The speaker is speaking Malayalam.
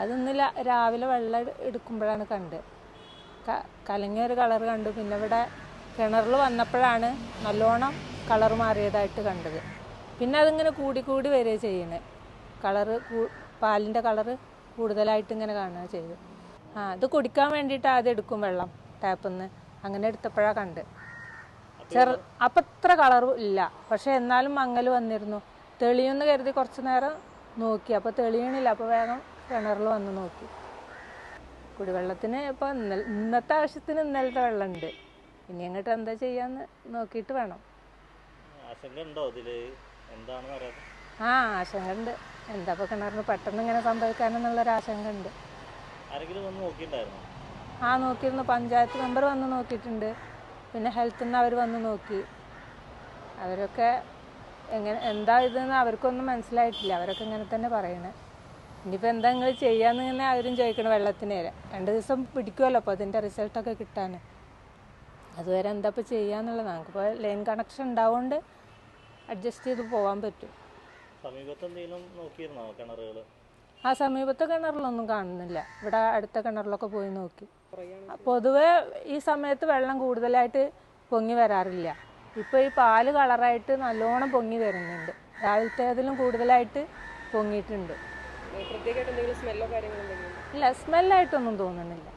അതൊന്ന് രാവിലെ വെള്ളം എടുക്കുമ്പോഴാണ് കണ്ട് കലങ്ങിയൊരു കളർ കണ്ടു. പിന്നെ ഇവിടെ കിണറിൽ വന്നപ്പോഴാണ് നല്ലോണം കളർ മാറിയതായിട്ട് കണ്ടത്. പിന്നെ അതിങ്ങനെ കൂടി കൂടി വരിക ചെയ്യണേ, കളറ് പാലിൻ്റെ കളറ് കൂടുതലായിട്ട് ഇങ്ങനെ കാണുക ചെയ്തു. അത് കുടിക്കാൻ വേണ്ടിയിട്ട് ആദ്യം എടുക്കും വെള്ളം ടാപ്പിൽ നിന്ന്. അങ്ങനെ എടുത്തപ്പോഴാണ് കണ്ട് അപ്പം ഇത്ര കളറും ഇല്ല, പക്ഷെ എന്നാലും മങ്ങൽ വന്നിരുന്നു. തെളിയുമെന്ന് കരുതി കുറച്ച് നേരം നോക്കി, അപ്പോൾ തെളിയണില്ല. അപ്പോൾ വേഗം കിണറിൽ വന്ന് നോക്കി. കുടിവെള്ളത്തിന് ഇപ്പോൾ ഇന്നത്തെ ആവശ്യത്തിന് ഇന്നലത്തെ വെള്ളമുണ്ട്. ഇനി അങ്ങോട്ട് എന്താ ചെയ്യാന്ന് നോക്കിയിട്ട് വേണം. ആശങ്ക ഉണ്ട്. എന്താ ഇപ്പോൾ കിണറിന് പെട്ടെന്ന് ഇങ്ങനെ സംഭവിക്കാനെന്നുള്ളൊരാശങ്ക ഉണ്ട്. നോക്കിയിരുന്നു. പഞ്ചായത്ത് മെമ്പർ വന്ന് നോക്കിയിട്ടുണ്ട്. പിന്നെ ഹെൽത്തിൽ നിന്ന് അവർ വന്ന് നോക്കി. അവരൊക്കെ എന്താ ഇതെന്ന് അവർക്കൊന്നും മനസ്സിലായിട്ടില്ല. അവരൊക്കെ ഇങ്ങനെ തന്നെ പറയണേ. ഇനിയിപ്പോൾ എന്താ നിങ്ങൾ ചെയ്യാന്ന് തന്നെ അവരും ചോദിക്കണം. വെള്ളത്തിന് 2 ദിവസം പിടിക്കുമല്ലോ അപ്പോൾ അതിൻ്റെ റിസൾട്ടൊക്കെ കിട്ടാൻ. അതുവരെ എന്താ ഇപ്പോൾ ചെയ്യാന്നുള്ളത്. നമുക്കിപ്പോൾ ലൈൻ കണക്ഷൻ ഉണ്ടാവുകൊണ്ട് അഡ്ജസ്റ്റ് ചെയ്ത് പോകാൻ പറ്റും. സമീപത്തെ കിണറിലൊന്നും കാണുന്നില്ല. ഇവിടെ അടുത്ത കിണറിലൊക്കെ പോയി നോക്കി. പൊതുവെ ഈ സമയത്ത് വെള്ളം കൂടുതലായിട്ട് പൊങ്ങി വരാറില്ല. ഇപ്പോൾ ഈ പാല് കളറായിട്ട് നല്ലോണം പൊങ്ങി വരുന്നുണ്ട്. രാവിലത്തേതിലും കൂടുതലായിട്ട് പൊങ്ങിയിട്ടുണ്ട്. ഇല്ല, സ്മെല്ലായിട്ടൊന്നും തോന്നുന്നില്ല.